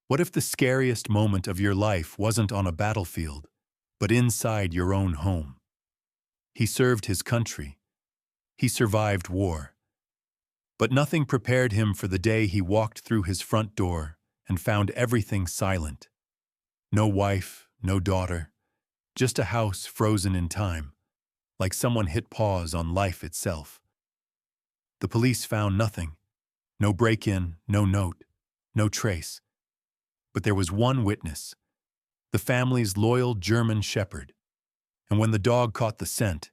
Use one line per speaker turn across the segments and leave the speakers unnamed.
What if the scariest moment of your life wasn't on a battlefield, but inside your own home? He served his country. He survived war. But nothing prepared him for the day he walked through his front door and found everything silent. No wife, no daughter, just a house frozen in time, like someone hit pause on life itself. The police found nothing. No break-in, no note, no trace. But there was one witness, the family's loyal German shepherd. And when the dog caught the scent,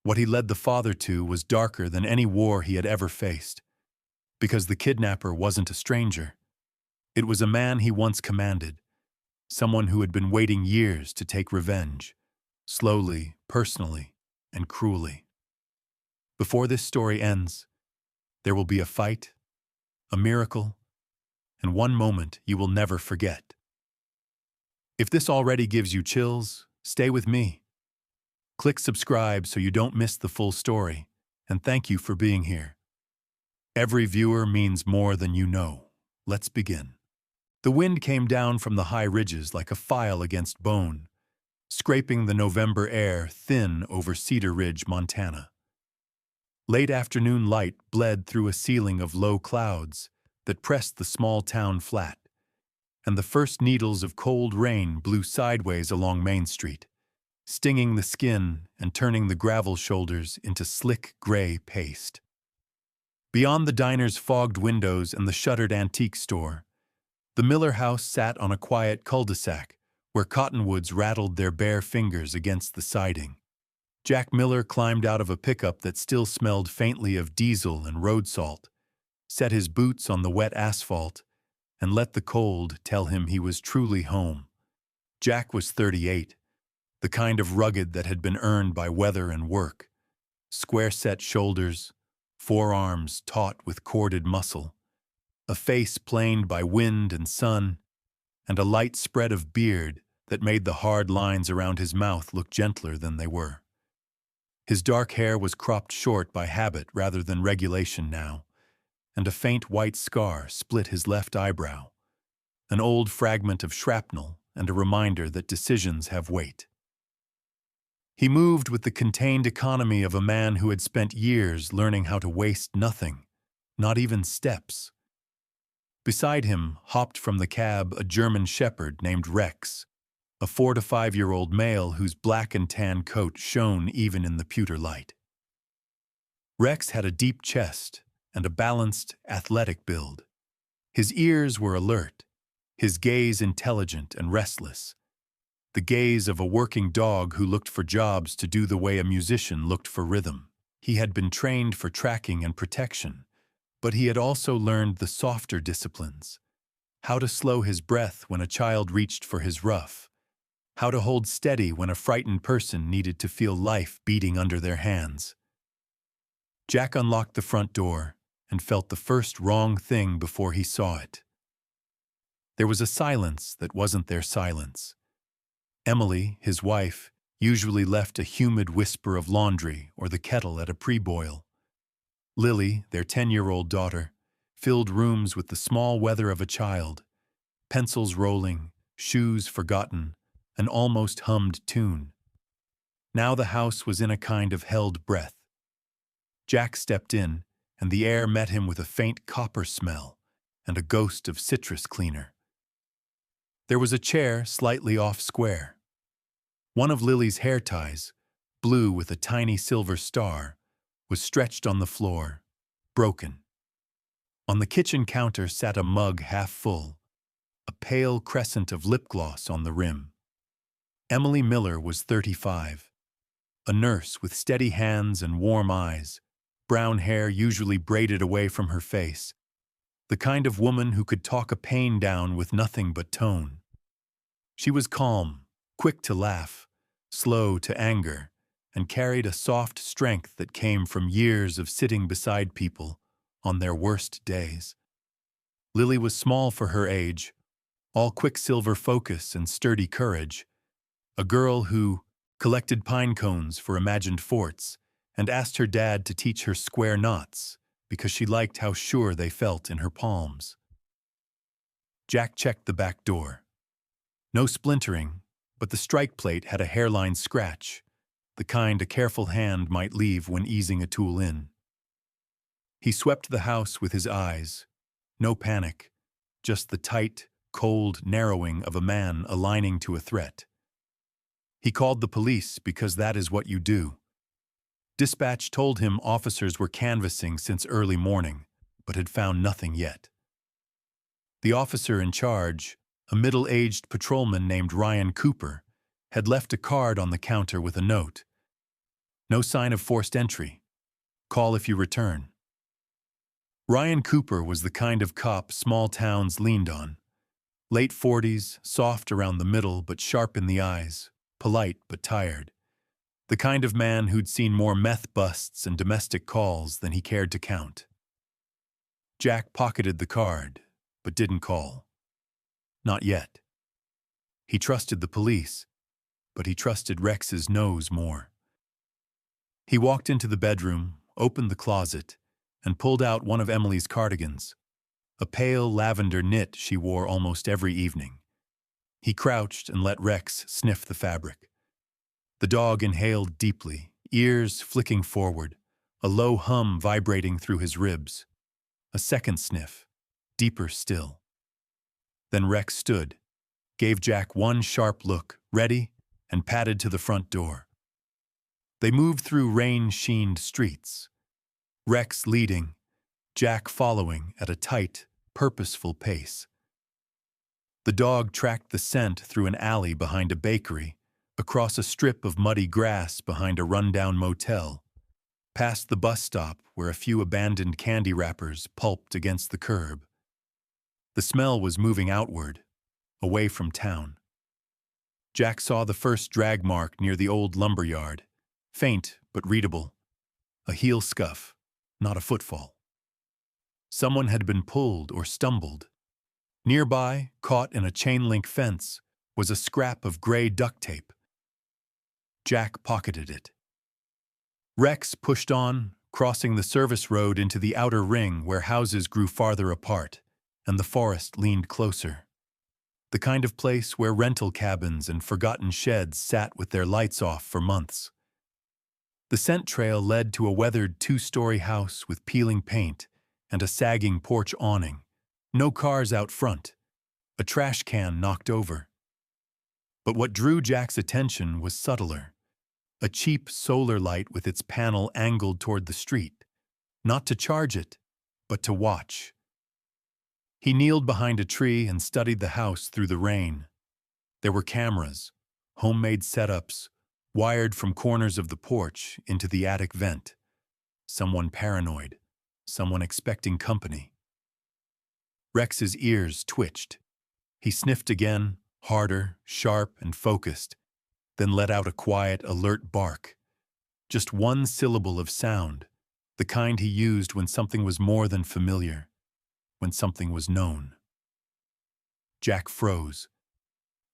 what he led the father to was darker than any war he had ever faced. Because the kidnapper wasn't a stranger. It was a man he once commanded, someone who had been waiting years to take revenge, slowly, personally, and cruelly. Before this story ends, there will be a fight, a miracle, and one moment you will never forget. If this already gives you chills, stay with me. Click subscribe so you don't miss the full story, and thank you for being here. Every viewer means more than you know. Let's begin. The wind came down from the high ridges like a file against bone, scraping the November air thin over Cedar Ridge, Montana. Late afternoon light bled through a ceiling of low clouds that pressed the small town flat, and the first needles of cold rain blew sideways along Main Street, stinging the skin and turning the gravel shoulders into slick gray paste. Beyond the diner's fogged windows and the shuttered antique store, the Miller house sat on a quiet cul-de-sac where cottonwoods rattled their bare fingers against the siding. Jack Miller climbed out of a pickup that still smelled faintly of diesel and road salt, set his boots on the wet asphalt, and let the cold tell him he was truly home. Jack was 38, the kind of rugged that had been earned by weather and work. Square-set shoulders, forearms taut with corded muscle, a face planed by wind and sun, and a light spread of beard that made the hard lines around his mouth look gentler than they were. His dark hair was cropped short by habit rather than regulation now, and a faint white scar split his left eyebrow, an old fragment of shrapnel and a reminder that decisions have weight. He moved with the contained economy of a man who had spent years learning how to waste nothing, not even steps. Beside him hopped from the cab a German shepherd named Rex, a 4 to 5-year-old male whose black and tan coat shone even in the pewter light. Rex had a deep chest and a balanced, athletic build. His ears were alert, his gaze intelligent and restless, the gaze of a working dog who looked for jobs to do the way a musician looked for rhythm. He had been trained for tracking and protection, but he had also learned the softer disciplines, how to slow his breath when a child reached for his ruff, how to hold steady when a frightened person needed to feel life beating under their hands. Jack unlocked the front door and felt the first wrong thing before he saw it. There was a silence that wasn't their silence. Emily, his wife, usually left a humid whisper of laundry or the kettle at a pre-boil. Lily, their 10-year-old daughter, filled rooms with the small weather of a child, pencils rolling, shoes forgotten, an almost hummed tune. Now the house was in a kind of held breath. Jack stepped in, and the air met him with a faint copper smell and a ghost of citrus cleaner. There was a chair slightly off-square. One of Lily's hair ties, blue with a tiny silver star, was stretched on the floor, broken. On the kitchen counter sat a mug half full, a pale crescent of lip gloss on the rim. Emily Miller was 35, a nurse with steady hands and warm eyes, brown hair usually braided away from her face, the kind of woman who could talk a pain down with nothing but tone. She was calm, quick to laugh, slow to anger, and carried a soft strength that came from years of sitting beside people on their worst days. Lily was small for her age, all quicksilver focus and sturdy courage, a girl who collected pine cones for imagined forts and asked her dad to teach her square knots because she liked how sure they felt in her palms. Jack checked the back door. No splintering, but the strike plate had a hairline scratch, the kind a careful hand might leave when easing a tool in. He swept the house with his eyes. No panic, just the tight, cold narrowing of a man aligning to a threat. He called the police because that is what you do. Dispatch told him officers were canvassing since early morning, but had found nothing yet. The officer in charge, a middle-aged patrolman named Ryan Cooper, had left a card on the counter with a note. No sign of forced entry. Call if you return. Ryan Cooper was the kind of cop small towns leaned on. Late 40s, soft around the middle but sharp in the eyes, polite but tired. The kind of man who'd seen more meth busts and domestic calls than he cared to count. Jack pocketed the card, but didn't call. Not yet. He trusted the police, but he trusted Rex's nose more. He walked into the bedroom, opened the closet, and pulled out one of Emily's cardigans, a pale lavender knit she wore almost every evening. He crouched and let Rex sniff the fabric. The dog inhaled deeply, ears flicking forward, a low hum vibrating through his ribs. A second sniff, deeper still. Then Rex stood, gave Jack one sharp look, ready, and padded to the front door. They moved through rain-sheened streets, Rex leading, Jack following at a tight, purposeful pace. The dog tracked the scent through an alley behind a bakery, across a strip of muddy grass behind a rundown motel, past the bus stop where a few abandoned candy wrappers pulped against the curb. The smell was moving outward, away from town. Jack saw the first drag mark near the old lumber yard, faint but readable, a heel scuff, not a footfall. Someone had been pulled or stumbled. Nearby, caught in a chain-link fence, was a scrap of gray duct tape. Jack pocketed it. Rex pushed on, crossing the service road into the outer ring where houses grew farther apart, and the forest leaned closer. The kind of place where rental cabins and forgotten sheds sat with their lights off for months. The scent trail led to a weathered two-story house with peeling paint and a sagging porch awning. No cars out front. A trash can knocked over. But what drew Jack's attention was subtler. A cheap solar light with its panel angled toward the street. Not to charge it, but to watch. He kneeled behind a tree and studied the house through the rain. There were cameras, homemade setups, wired from corners of the porch into the attic vent. Someone paranoid, someone expecting company. Rex's ears twitched. He sniffed again, harder, sharp, and focused, then let out a quiet, alert bark. Just one syllable of sound, the kind he used when something was more than familiar, when something was known. Jack froze.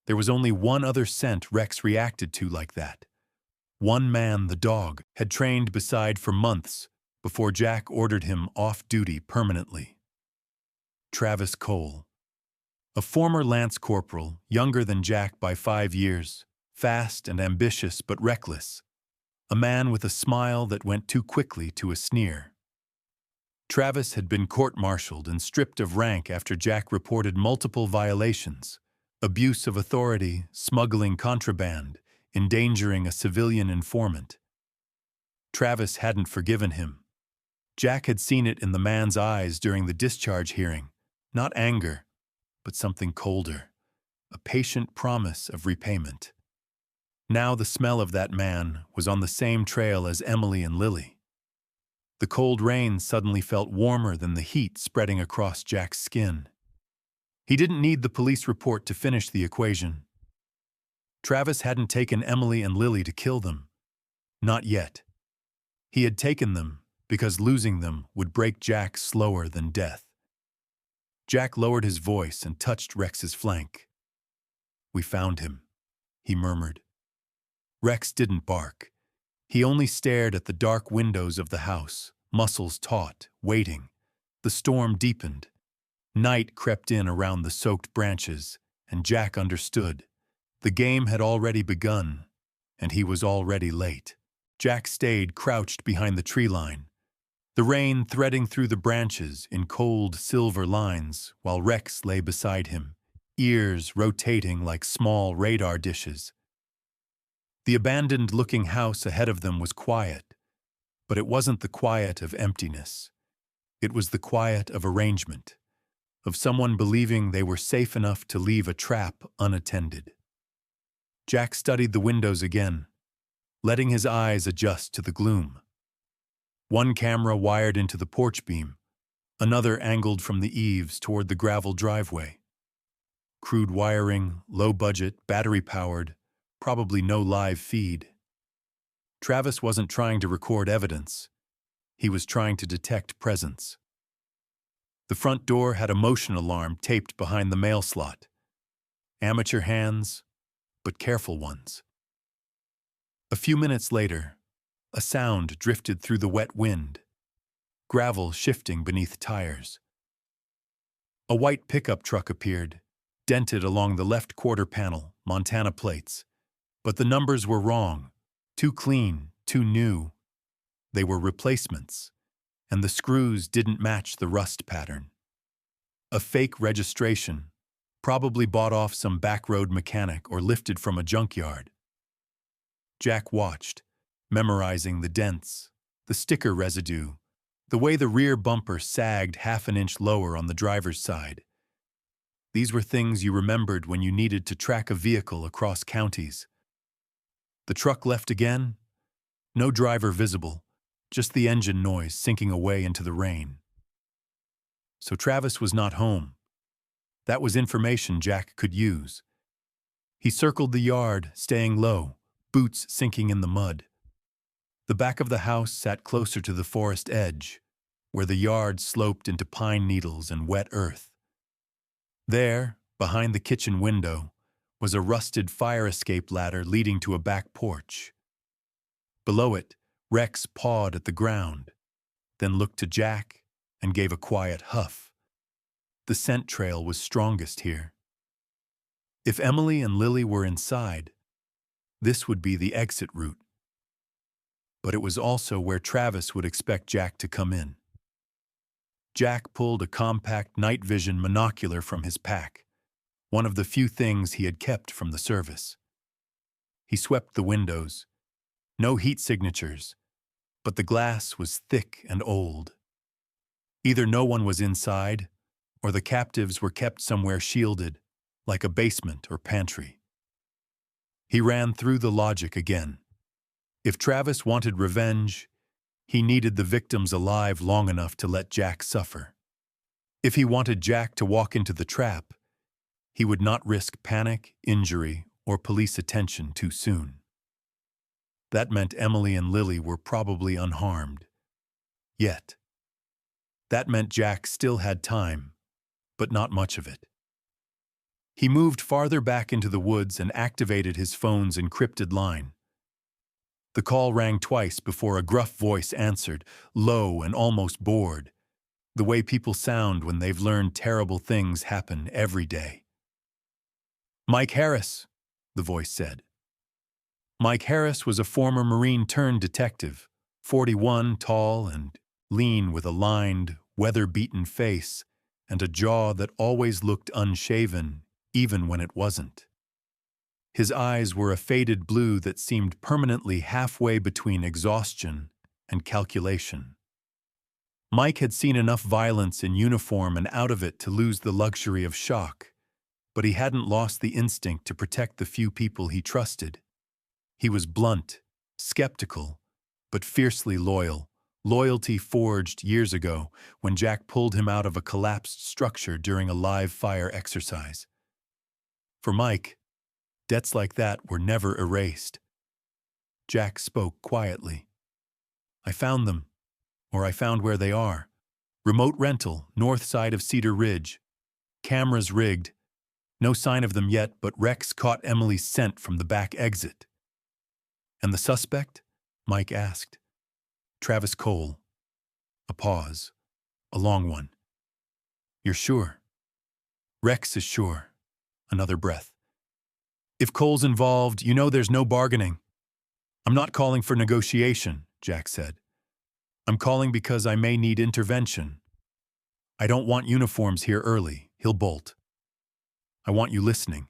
There was only one other scent Rex reacted to like that. One man the dog had trained beside for months before Jack ordered him off duty permanently. Travis Cole. A former lance corporal, younger than Jack by 5 years, fast and ambitious but reckless. A man with a smile that went too quickly to a sneer. Travis had been court-martialed and stripped of rank after Jack reported multiple violations: abuse of authority, smuggling contraband, endangering a civilian informant. Travis hadn't forgiven him. Jack had seen it in the man's eyes during the discharge hearing. Not anger, but something colder, a patient promise of repayment. Now the smell of that man was on the same trail as Emily and Lily. The cold rain suddenly felt warmer than the heat spreading across Jack's skin. He didn't need the police report to finish the equation. Travis hadn't taken Emily and Lily to kill them. Not yet. He had taken them because losing them would break Jack slower than death. Jack lowered his voice and touched Rex's flank. "We found him," he murmured. Rex didn't bark. He only stared at the dark windows of the house, muscles taut, waiting. The storm deepened. Night crept in around the soaked branches, and Jack understood. The game had already begun, and he was already late. Jack stayed crouched behind the tree line, the rain threading through the branches in cold silver lines, while Rex lay beside him, ears rotating like small radar dishes. The abandoned-looking house ahead of them was quiet, but it wasn't the quiet of emptiness. It was the quiet of arrangement, of someone believing they were safe enough to leave a trap unattended. Jack studied the windows again, letting his eyes adjust to the gloom. One camera wired into the porch beam, another angled from the eaves toward the gravel driveway. Crude wiring, low budget, battery-powered, probably no live feed. Travis wasn't trying to record evidence. He was trying to detect presence. The front door had a motion alarm taped behind the mail slot. Amateur hands, but careful ones. A few minutes later, a sound drifted through the wet wind, gravel shifting beneath tires. A white pickup truck appeared, dented along the left quarter panel, Montana plates. But the numbers were wrong, too clean, too new. They were replacements, and the screws didn't match the rust pattern. A fake registration, probably bought off some backroad mechanic or lifted from a junkyard. Jack watched, memorizing the dents, the sticker residue, the way the rear bumper sagged half an inch lower on the driver's side. These were things you remembered when you needed to track a vehicle across counties. The truck left again. No driver visible, just the engine noise sinking away into the rain. So Travis was not home. That was information Jack could use. He circled the yard, staying low, boots sinking in the mud. The back of the house sat closer to the forest edge, where the yard sloped into pine needles and wet earth. There, behind the kitchen window, was a rusted fire escape ladder leading to a back porch. Below it, Rex pawed at the ground, then looked to Jack and gave a quiet huff. The scent trail was strongest here. If Emily and Lily were inside, this would be the exit route. But it was also where Travis would expect Jack to come in. Jack pulled a compact night vision monocular from his pack, one of the few things he had kept from the service. He swept the windows. No heat signatures, but the glass was thick and old. Either no one was inside, or the captives were kept somewhere shielded, like a basement or pantry. He ran through the logic again. If Travis wanted revenge, he needed the victims alive long enough to let Jack suffer. If he wanted Jack to walk into the trap, he would not risk panic, injury, or police attention too soon. That meant Emily and Lily were probably unharmed. Yet. That meant Jack still had time, but not much of it. He moved farther back into the woods and activated his phone's encrypted line. The call rang twice before a gruff voice answered, low and almost bored, the way people sound when they've learned terrible things happen every day. "Mike Harris," the voice said. Mike Harris was a former Marine-turned-detective, 41, tall and lean with a lined, weather-beaten face and a jaw that always looked unshaven, even when it wasn't. His eyes were a faded blue that seemed permanently halfway between exhaustion and calculation. Mike had seen enough violence in uniform and out of it to lose the luxury of shock, but he hadn't lost the instinct to protect the few people he trusted. He was blunt, skeptical, but fiercely loyal, loyalty forged years ago when Jack pulled him out of a collapsed structure during a live fire exercise. For Mike, debts like that were never erased. Jack spoke quietly. "I found them, or I found where they are. Remote rental, north side of Cedar Ridge. Cameras rigged. No sign of them yet, but Rex caught Emily's scent from the back exit." "And the suspect?" Mike asked. "Travis Cole." A pause. A long one. "You're sure?" Rex is sure. Another breath. If Cole's involved, you know there's no bargaining. I'm not calling for negotiation, Jack said. I'm calling because I may need intervention. I don't want uniforms here early. He'll bolt. I want you listening.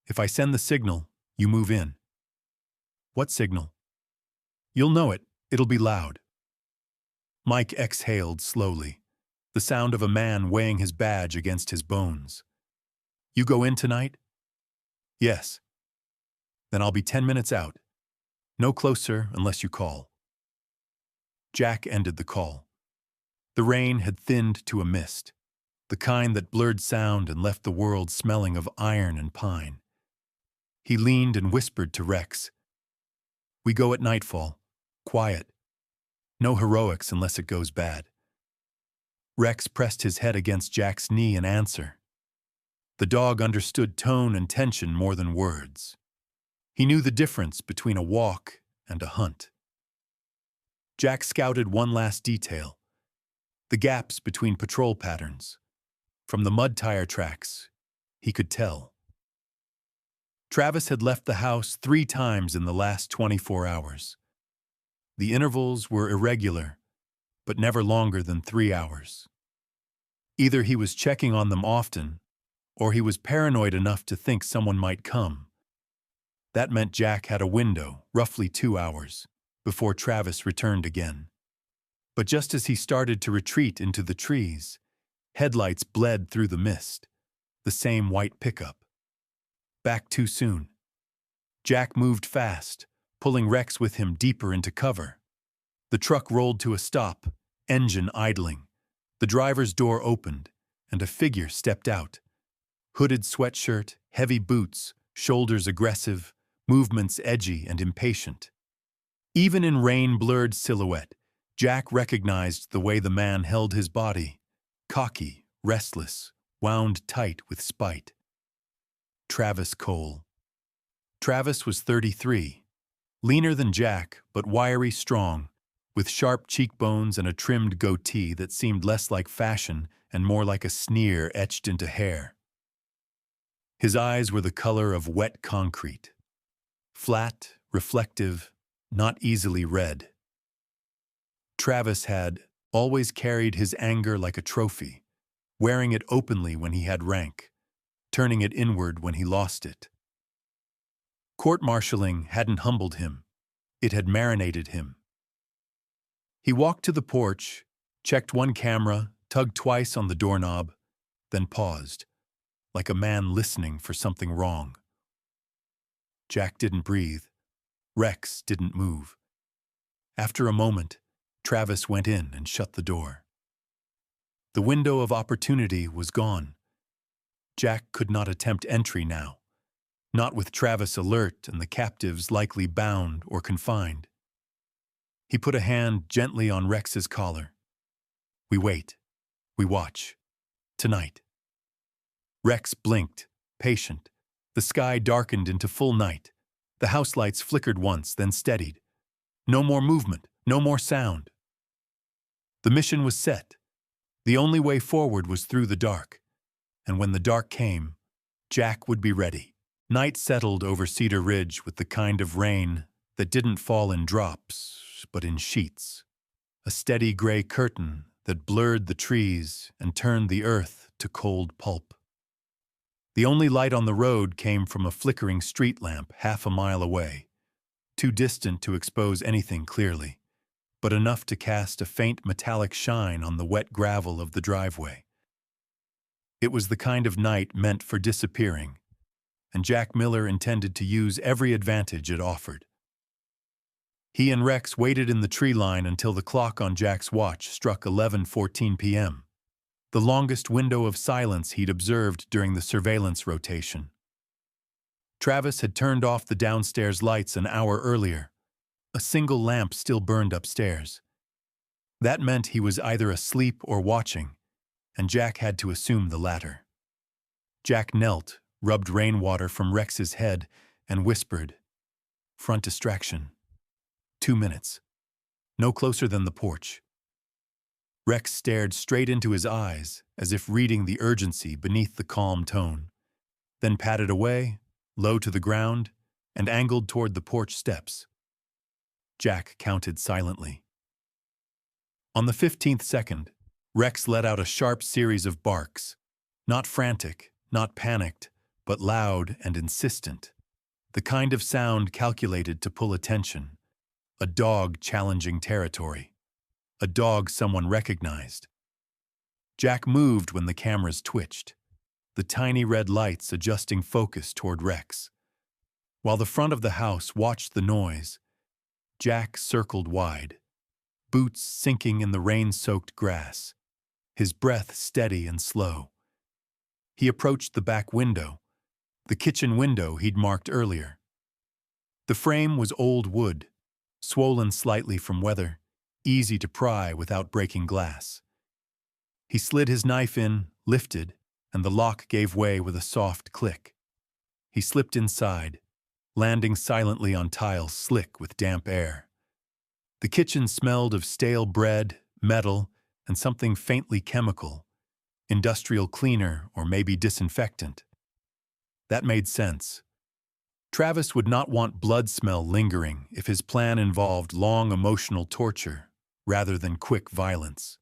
If I send the signal, you move in. What signal? You'll know it. It'll be loud. Mike exhaled slowly, the sound of a man weighing his badge against his bones. You go in tonight? Yes. Then I'll be 10 minutes out. No closer unless you call. Jack ended the call. The rain had thinned to a mist, the kind that blurred sound and left the world smelling of iron and pine. He leaned and whispered to Rex. We go at nightfall. Quiet. No heroics unless it goes bad. Rex pressed his head against Jack's knee in answer. The dog understood tone and tension more than words. He knew the difference between a walk and a hunt. Jack scouted one last detail, the gaps between patrol patterns. From the mud tire tracks, he could tell. Travis had left the house 3 times in the last 24 hours. The intervals were irregular, but never longer than 3 hours. Either he was checking on them often, or he was paranoid enough to think someone might come. That meant Jack had a window, roughly 2 hours, before Travis returned again. But just as he started to retreat into the trees, headlights bled through the mist, the same white pickup. Back too soon. Jack moved fast, pulling Rex with him deeper into cover. The truck rolled to a stop, engine idling. The driver's door opened, and a figure stepped out. Hooded sweatshirt, heavy boots, shoulders aggressive, movements edgy and impatient. Even in rain-blurred silhouette, Jack recognized the way the man held his body, cocky, restless, wound tight with spite. Travis Cole. Travis was 33, leaner than Jack, but wiry strong, with sharp cheekbones and a trimmed goatee that seemed less like fashion and more like a sneer etched into hair. His eyes were the color of wet concrete. Flat, reflective, not easily read. Travis had always carried his anger like a trophy, wearing it openly when he had rank, turning it inward when he lost it. Court-martialing hadn't humbled him. It had marinated him. He walked to the porch, checked one camera, tugged twice on the doorknob, then paused, like a man listening for something wrong. Jack didn't breathe. Rex didn't move. After a moment, Travis went in and shut the door. The window of opportunity was gone. Jack could not attempt entry now, not with Travis alert and the captives likely bound or confined. He put a hand gently on Rex's collar. We wait. We watch. Tonight. Rex blinked, patient. The sky darkened into full night. The house lights flickered once, then steadied. No more movement, no more sound. The mission was set. The only way forward was through the dark. And when the dark came, Jack would be ready. Night settled over Cedar Ridge with the kind of rain that didn't fall in drops, but in sheets. A steady gray curtain that blurred the trees and turned the earth to cold pulp. The only light on the road came from a flickering street lamp half a mile away, too distant to expose anything clearly, but enough to cast a faint metallic shine on the wet gravel of the driveway. It was the kind of night meant for disappearing, and Jack Miller intended to use every advantage it offered. He and Rex waited in the tree line until the clock on Jack's watch struck 11:14 p.m., the longest window of silence he'd observed during the surveillance rotation. Travis had turned off the downstairs lights an hour earlier. A single lamp still burned upstairs. That meant he was either asleep or watching, and Jack had to assume the latter. Jack knelt, rubbed rainwater from Rex's head, and whispered, "Front distraction. 2 minutes. No closer than the porch." Rex stared straight into his eyes, as if reading the urgency beneath the calm tone, then padded away, low to the ground, and angled toward the porch steps. Jack counted silently. On the 15th second, Rex let out a sharp series of barks, not frantic, not panicked, but loud and insistent, the kind of sound calculated to pull attention, a dog challenging territory, a dog someone recognized. Jack moved when the cameras twitched, the tiny red lights adjusting focus toward Rex. While the front of the house watched the noise, Jack circled wide, boots sinking in the rain-soaked grass, his breath steady and slow. He approached the back window, the kitchen window he'd marked earlier. The frame was old wood, swollen slightly from weather, easy to pry without breaking glass. He slid his knife in, lifted, and the lock gave way with a soft click. He slipped inside, landing silently on tiles slick with damp air. The kitchen smelled of stale bread, metal, and something faintly chemical, industrial cleaner or maybe disinfectant. That made sense. Travis would not want blood smell lingering if his plan involved long emotional torture rather than quick violence.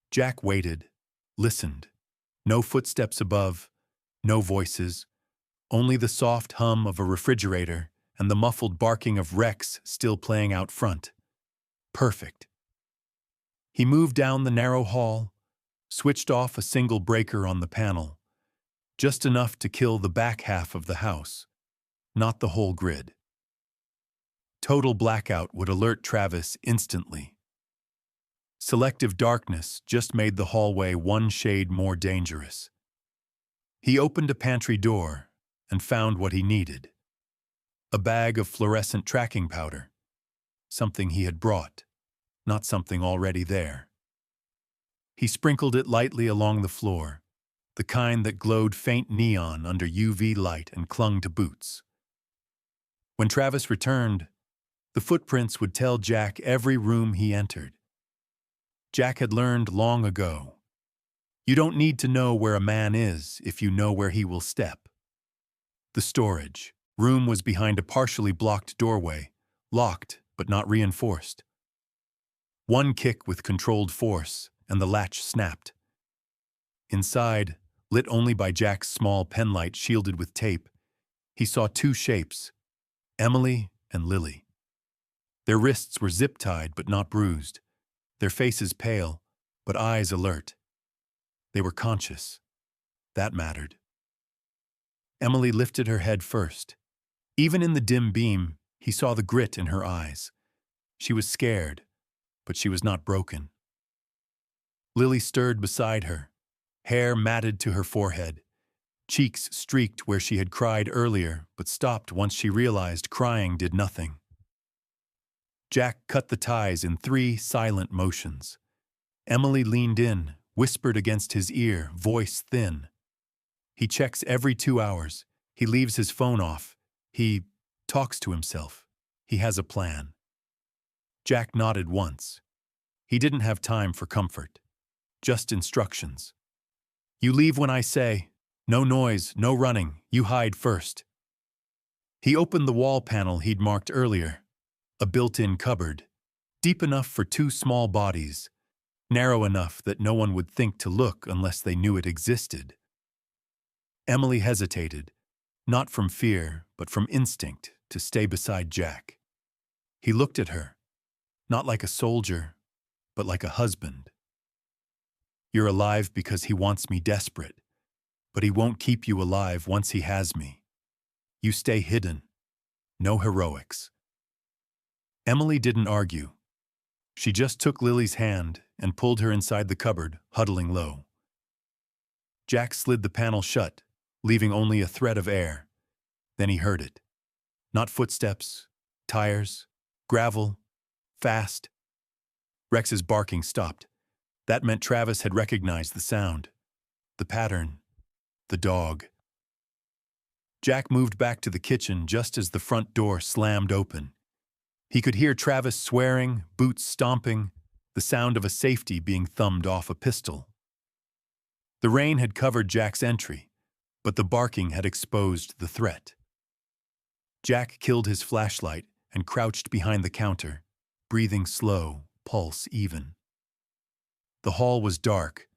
Jack waited, listened. No footsteps above, no voices, only the soft hum of a refrigerator and the muffled barking of Rex still playing out front. Perfect. He moved down the narrow hall, switched off a single breaker on the panel, just enough to kill the back half of the house, not the whole grid. Total blackout would alert Travis instantly. Selective darkness just made the hallway one shade more dangerous. He opened a pantry door and found what he needed. A bag of fluorescent tracking powder, something he had brought, not something already there. He sprinkled it lightly along the floor, the kind that glowed faint neon under UV light and clung to boots. When Travis returned, the footprints would tell Jack every room he entered. Jack had learned long ago, you don't need to know where a man is if you know where he will step. The storage room was behind a partially blocked doorway, locked but not reinforced. One kick with controlled force, and the latch snapped. Inside, lit only by Jack's small penlight shielded with tape, he saw two shapes, Emily and Lily. Their wrists were zip-tied but not bruised, their faces pale, but eyes alert. They were conscious. That mattered. Emily lifted her head first. Even in the dim beam, he saw the grit in her eyes. She was scared, but she was not broken. Lily stirred beside her, hair matted to her forehead, cheeks streaked where she had cried earlier but stopped once she realized crying did nothing. Jack cut the ties in 3 silent motions. Emily leaned in, whispered against his ear, voice thin. He checks every 2 hours. He leaves his phone off. He talks to himself. He has a plan. Jack nodded once. He didn't have time for comfort. Just instructions. You leave when I say. No noise, no running. You hide first. He opened the wall panel he'd marked earlier. A built-in cupboard, deep enough for 2 small bodies, narrow enough that no one would think to look unless they knew it existed. Emily hesitated, not from fear, but from instinct, to stay beside Jack. He looked at her, not like a soldier, but like a husband. You're alive because he wants me desperate, but he won't keep you alive once he has me. You stay hidden. No heroics. Emily didn't argue. She just took Lily's hand and pulled her inside the cupboard, huddling low. Jack slid the panel shut, leaving only a thread of air. Then he heard it. Not footsteps, tires, gravel, fast. Rex's barking stopped. That meant Travis had recognized the sound, the pattern, the dog. Jack moved back to the kitchen just as the front door slammed open. He could hear Travis swearing, boots stomping, the sound of a safety being thumbed off a pistol. The rain had covered Jack's entry, but the barking had exposed the threat. Jack killed his flashlight and crouched behind the counter, breathing slow, pulse even. The hall was dark,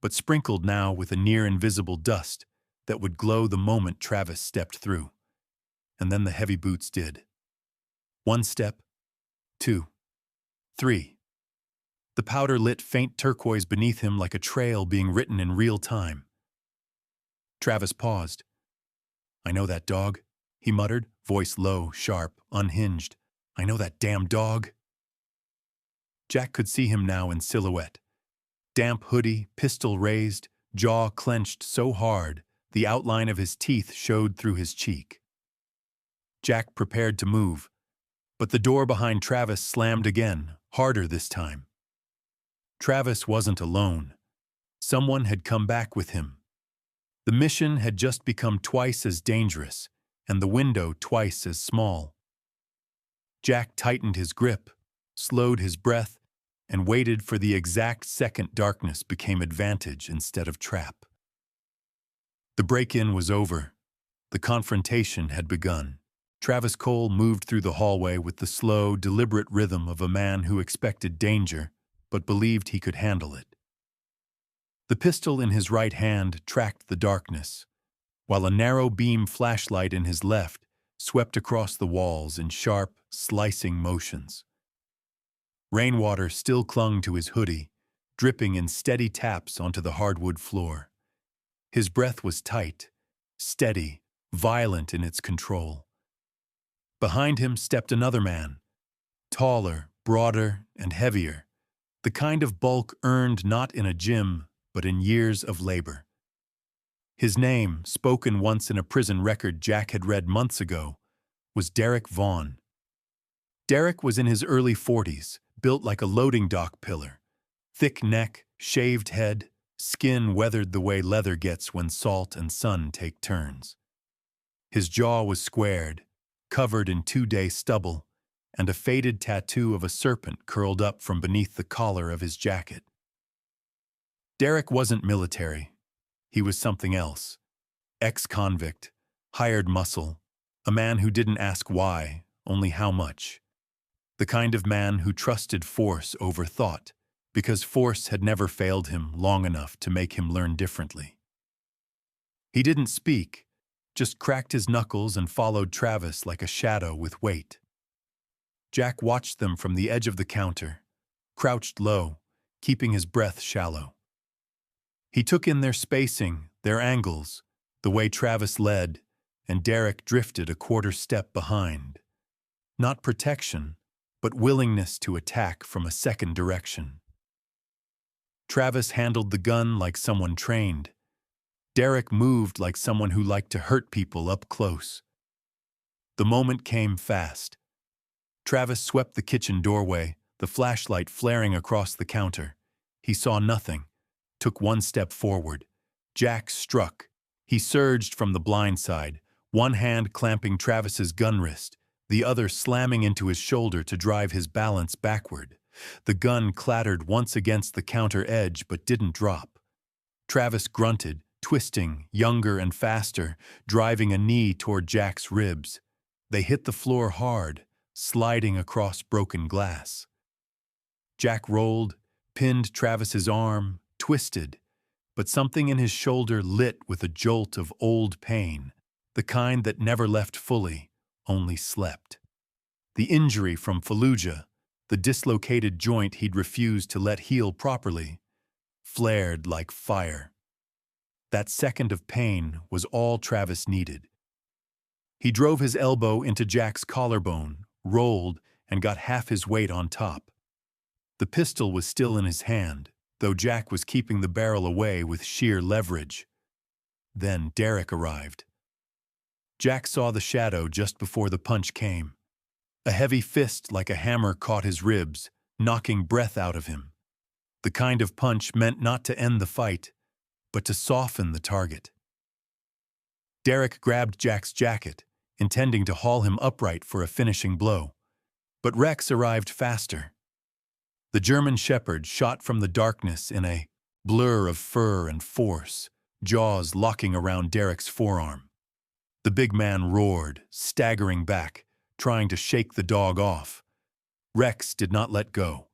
but sprinkled now with a near-invisible dust that would glow the moment Travis stepped through. And then the heavy boots did. 1 step, 2, 3. The powder lit faint turquoise beneath him like a trail being written in real time. Travis paused. "I know that dog," he muttered, voice low, sharp, unhinged. "I know that damn dog." Jack could see him now in silhouette. Damp hoodie, pistol raised, jaw clenched so hard, the outline of his teeth showed through his cheek. Jack prepared to move, but the door behind Travis slammed again, harder this time. Travis wasn't alone. Someone had come back with him. The mission had just become twice as dangerous, and the window twice as small. Jack tightened his grip, slowed his breath, and waited for the exact second darkness became advantage instead of trap. The break-in was over. The confrontation had begun. Travis Cole moved through the hallway with the slow, deliberate rhythm of a man who expected danger, but believed he could handle it. The pistol in his right hand tracked the darkness, while a narrow beam flashlight in his left swept across the walls in sharp, slicing motions. Rainwater still clung to his hoodie, dripping in steady taps onto the hardwood floor. His breath was tight, steady, violent in its control. Behind him stepped another man, taller, broader, and heavier, the kind of bulk earned not in a gym, but in years of labor. His name, spoken once in a prison record Jack had read months ago, was Derek Vaughn. Derek was in his early 40s, built like a loading dock pillar. Thick neck, shaved head, skin weathered the way leather gets when salt and sun take turns. His jaw was squared, covered in 2-day stubble, and a faded tattoo of a serpent curled up from beneath the collar of his jacket. Derek wasn't military. He was something else. Ex-convict, hired muscle, a man who didn't ask why, only how much. The kind of man who trusted force over thought, because force had never failed him long enough to make him learn differently. He didn't speak, just cracked his knuckles and followed Travis like a shadow with weight. Jack watched them from the edge of the counter, crouched low, keeping his breath shallow. He took in their spacing, their angles, the way Travis led, and Derek drifted a quarter step behind. Not protection, but willingness to attack from a second direction. Travis handled the gun like someone trained. Derek moved like someone who liked to hurt people up close. The moment came fast. Travis swept the kitchen doorway, the flashlight flaring across the counter. He saw nothing, took 1 step forward. Jack struck. He surged from the blind side, one hand clamping Travis's gun wrist, the other slamming into his shoulder to drive his balance backward. The gun clattered once against the counter edge but didn't drop. Travis grunted, twisting, younger and faster, driving a knee toward Jack's ribs. They hit the floor hard, sliding across broken glass. Jack rolled, pinned Travis's arm, twisted, but something in his shoulder lit with a jolt of old pain, the kind that never left fully, only slept. The injury from Fallujah, the dislocated joint he'd refused to let heal properly, flared like fire. That second of pain was all Travis needed. He drove his elbow into Jack's collarbone, rolled, and got half his weight on top. The pistol was still in his hand, though Jack was keeping the barrel away with sheer leverage. Then Derek arrived. Jack saw the shadow just before the punch came. A heavy fist like a hammer caught his ribs, knocking breath out of him. The kind of punch meant not to end the fight, but to soften the target. Derek grabbed Jack's jacket, intending to haul him upright for a finishing blow. But Rex arrived faster. The German shepherd shot from the darkness in a blur of fur and force, jaws locking around Derek's forearm. The big man roared, staggering back, trying to shake the dog off. Rex did not let go.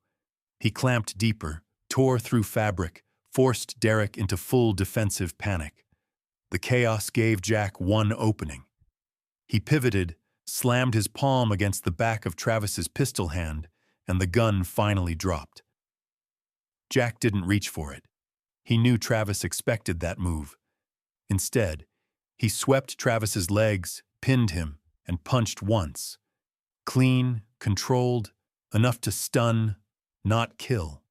He clamped deeper, tore through fabric, forced Derek into full defensive panic. The chaos gave Jack one opening. He pivoted, slammed his palm against the back of Travis's pistol hand, and the gun finally dropped. Jack didn't reach for it. He knew Travis expected that move. Instead, he swept Travis's legs, pinned him, and punched once. Clean, controlled, enough to stun, not kill.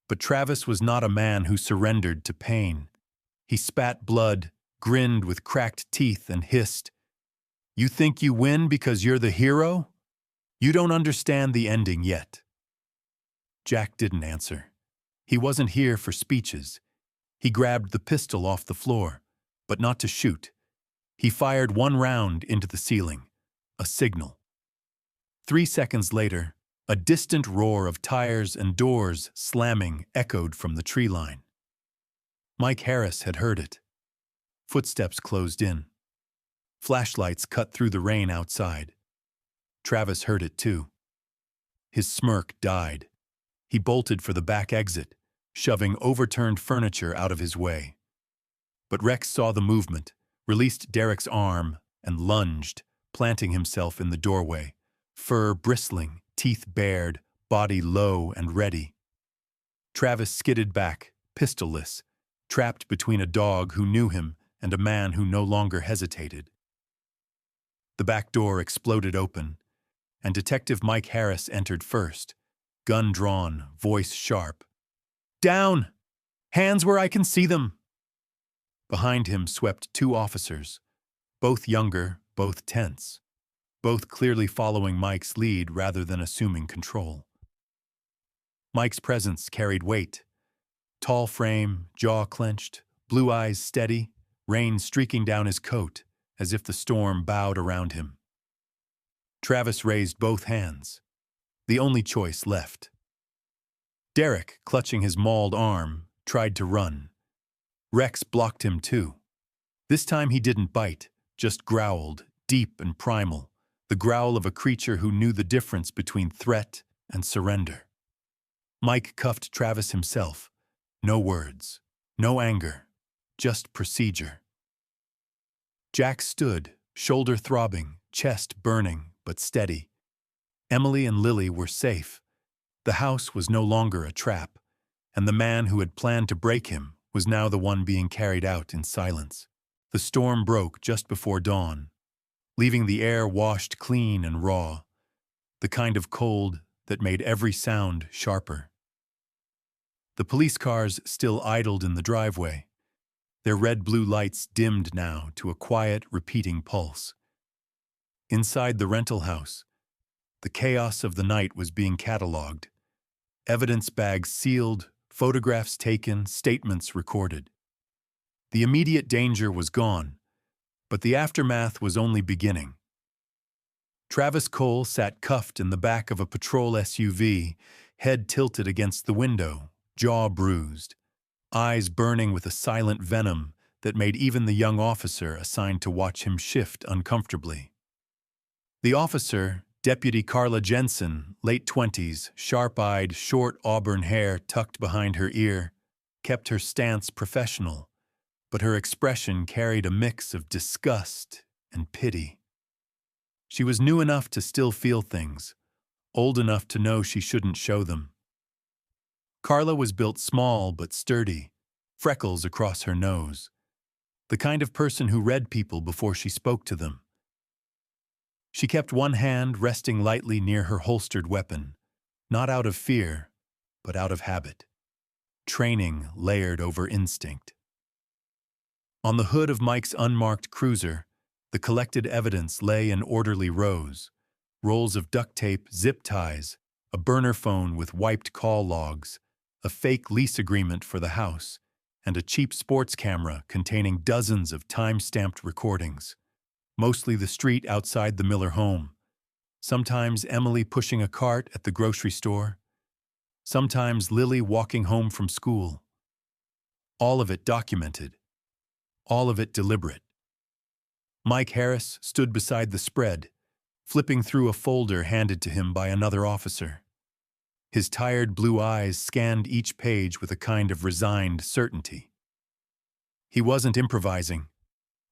But Travis was not a man who surrendered to pain. He spat blood, grinned with cracked teeth, and hissed, "You think you win because you're the hero? You don't understand the ending yet." Jack didn't answer. He wasn't here for speeches. He grabbed the pistol off the floor, but not to shoot. He fired one round into the ceiling, a signal. 3 seconds later, a distant roar of tires and doors slamming echoed from the tree line. Mike Harris had heard it. Footsteps closed in. Flashlights cut through the rain outside. Travis heard it too. His smirk died. He bolted for the back exit, shoving overturned furniture out of his way. But Rex saw the movement, released Derek's arm, and lunged, planting himself in the doorway, fur bristling, teeth bared, body low and ready. Travis skidded back, pistolless, trapped between a dog who knew him and a man who no longer hesitated. The back door exploded open, and Detective Mike Harris entered first, gun drawn, voice sharp. "Down! Hands where I can see them!" Behind him swept 2 officers, both younger, both tense, both clearly following Mike's lead rather than assuming control. Mike's presence carried weight. Tall frame, jaw clenched, blue eyes steady, rain streaking down his coat as if the storm bowed around him. Travis raised both hands, the only choice left. Derek, clutching his mauled arm, tried to run. Rex blocked him too. This time he didn't bite, just growled, deep and primal, the growl of a creature who knew the difference between threat and surrender. Mike cuffed Travis himself. No words, no anger, just procedure. Jack stood, shoulder throbbing, chest burning, but steady. Emily and Lily were safe. The house was no longer a trap, and the man who had planned to break him was now the one being carried out in silence. The storm broke just before dawn, leaving the air washed clean and raw, the kind of cold that made every sound sharper. The police cars still idled in the driveway, their red-blue lights dimmed now to a quiet, repeating pulse. Inside the rental house, the chaos of the night was being catalogued. Evidence bags sealed, photographs taken, statements recorded. The immediate danger was gone, but the aftermath was only beginning. Travis Cole sat cuffed in the back of a patrol SUV, head tilted against the window, jaw bruised, eyes burning with a silent venom that made even the young officer assigned to watch him shift uncomfortably. The officer, Deputy Carla Jensen, late 20s, sharp-eyed, short auburn hair tucked behind her ear, kept her stance professional, but her expression carried a mix of disgust and pity. She was new enough to still feel things, old enough to know she shouldn't show them. Carla was built small but sturdy, freckles across her nose, the kind of person who read people before she spoke to them. She kept one hand resting lightly near her holstered weapon, not out of fear, but out of habit. Training layered over instinct. On the hood of Mike's unmarked cruiser, the collected evidence lay in orderly rows, rolls of duct tape, zip ties, a burner phone with wiped call logs, a fake lease agreement for the house, and a cheap sports camera containing dozens of time-stamped recordings. Mostly the street outside the Miller home, sometimes Emily pushing a cart at the grocery store, sometimes Lily walking home from school. All of it documented, all of it deliberate. Mike Harris stood beside the spread, flipping through a folder handed to him by another officer. His tired blue eyes scanned each page with a kind of resigned certainty. He wasn't improvising,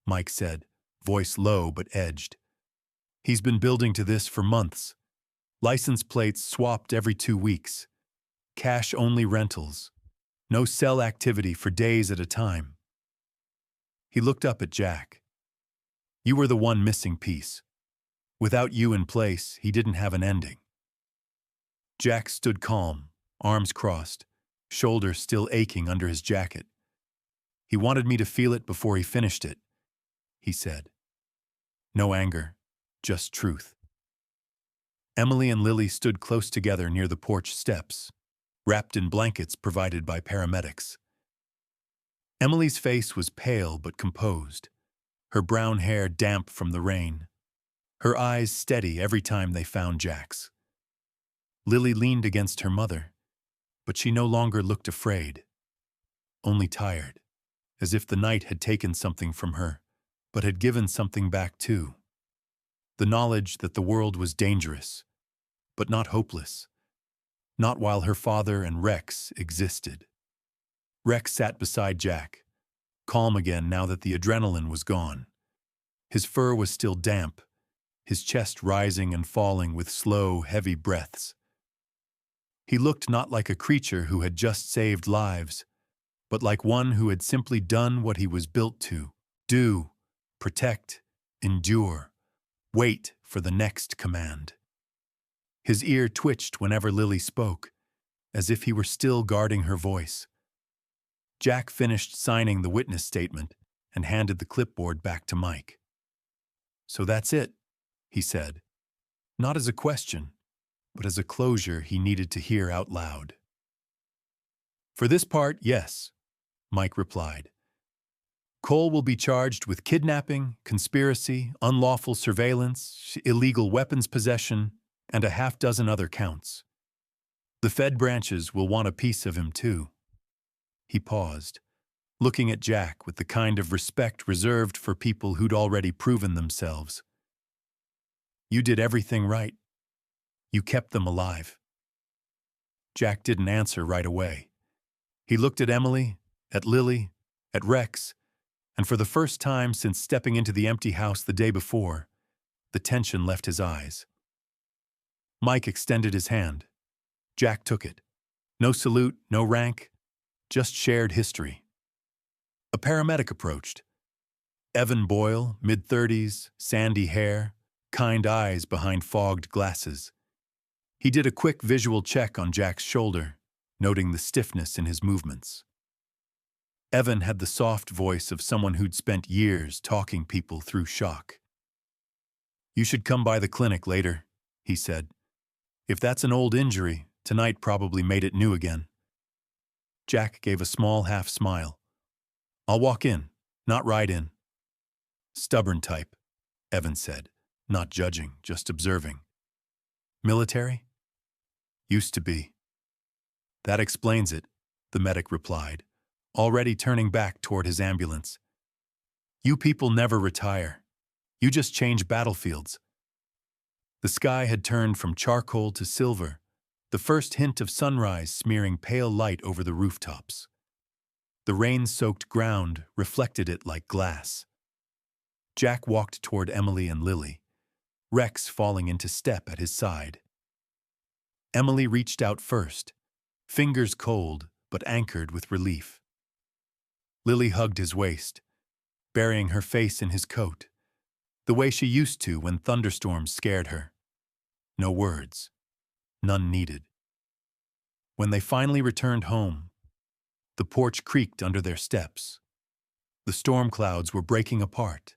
Mike said, voice low but edged. He's been building to this for months. License plates swapped every 2 weeks. Cash-only rentals. No cell activity for days at a time. He looked up at Jack. You were the one missing piece. Without you in place, he didn't have an ending. Jack stood calm, arms crossed, shoulders still aching under his jacket. He wanted me to feel it before he finished it, he said. No anger, just truth. Emily and Lily stood close together near the porch steps, wrapped in blankets provided by paramedics. Emily's face was pale but composed, her brown hair damp from the rain, her eyes steady every time they found Jack's. Lily leaned against her mother, but she no longer looked afraid, only tired, as if the night had taken something from her, but had given something back too. The knowledge that the world was dangerous, but not hopeless, not while her father and Rex existed. Rex sat beside Jack, calm again now that the adrenaline was gone. His fur was still damp, his chest rising and falling with slow, heavy breaths. He looked not like a creature who had just saved lives, but like one who had simply done what he was built to do, protect, endure, wait for the next command. His ear twitched whenever Lily spoke, as if he were still guarding her voice. Jack finished signing the witness statement and handed the clipboard back to Mike. So that's it, he said, not as a question, but as a closure he needed to hear out loud. For this part, yes, Mike replied. Cole will be charged with kidnapping, conspiracy, unlawful surveillance, illegal weapons possession, and a half-dozen other counts. The Fed branches will want a piece of him too. He paused, looking at Jack with the kind of respect reserved for people who'd already proven themselves. You did everything right. You kept them alive. Jack didn't answer right away. He looked at Emily, at Lily, at Rex, and for the first time since stepping into the empty house the day before, the tension left his eyes. Mike extended his hand. Jack took it. No salute, no rank, just shared history. A paramedic approached. Evan Boyle, mid-30s, sandy hair, kind eyes behind fogged glasses. He did a quick visual check on Jack's shoulder, noting the stiffness in his movements. Evan had the soft voice of someone who'd spent years talking people through shock. You should come by the clinic later, he said. If that's an old injury, tonight probably made it new again. Jack gave a small half-smile. I'll walk in, not ride in. Stubborn type, Evan said, not judging, just observing. Military? Used to be. That explains it, the medic replied, already turning back toward his ambulance. You people never retire. You just change battlefields. The sky had turned from charcoal to silver, the first hint of sunrise smearing pale light over the rooftops. The rain-soaked ground reflected it like glass. Jack walked toward Emily and Lily, Rex falling into step at his side. Emily reached out first, fingers cold but anchored with relief. Lily hugged his waist, burying her face in his coat, the way she used to when thunderstorms scared her. No words, none needed. When they finally returned home, the porch creaked under their steps. The storm clouds were breaking apart,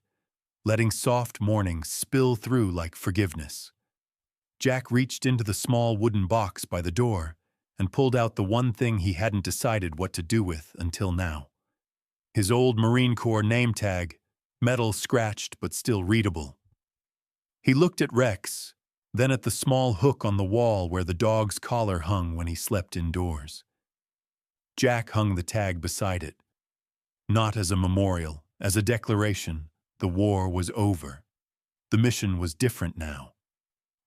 letting soft morning spill through like forgiveness. Jack reached into the small wooden box by the door and pulled out the one thing he hadn't decided what to do with until now. His old Marine Corps name tag, metal scratched but still readable. He looked at Rex, then at the small hook on the wall where the dog's collar hung when he slept indoors. Jack hung the tag beside it, not as a memorial, as a declaration. The war was over. The mission was different now.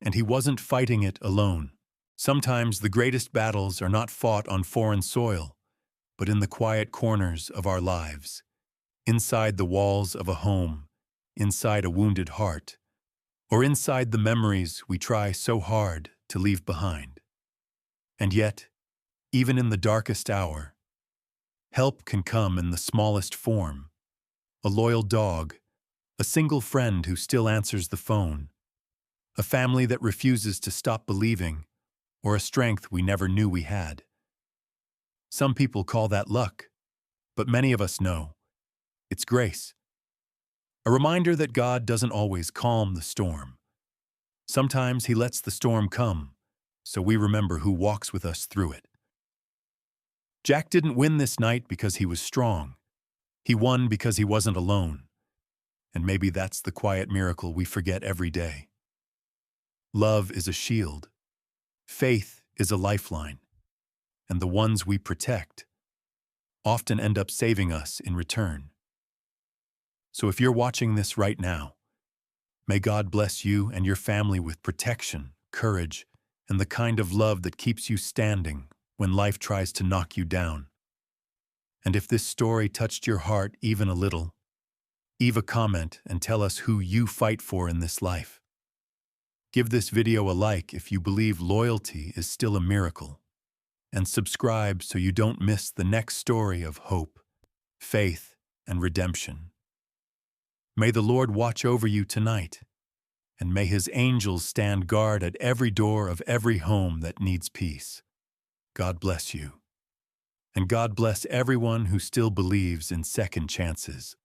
And he wasn't fighting it alone. Sometimes the greatest battles are not fought on foreign soil, but in the quiet corners of our lives, inside the walls of a home, inside a wounded heart, or inside the memories we try so hard to leave behind. And yet, even in the darkest hour, help can come in the smallest form. A loyal dog, a single friend who still answers the phone, a family that refuses to stop believing, or a strength we never knew we had. Some people call that luck, but many of us know it's grace. A reminder that God doesn't always calm the storm. Sometimes He lets the storm come, so we remember who walks with us through it. Jack didn't win this night because he was strong. He won because he wasn't alone. And maybe that's the quiet miracle we forget every day. Love is a shield. Faith is a lifeline. And the ones we protect often end up saving us in return. So if you're watching this right now, may God bless you and your family with protection, courage, and the kind of love that keeps you standing when life tries to knock you down. And if this story touched your heart even a little, leave a comment and tell us who you fight for in this life. Give this video a like if you believe loyalty is still a miracle. And subscribe so you don't miss the next story of hope, faith, and redemption. May the Lord watch over you tonight, and may His angels stand guard at every door of every home that needs peace. God bless you. And God bless everyone who still believes in second chances.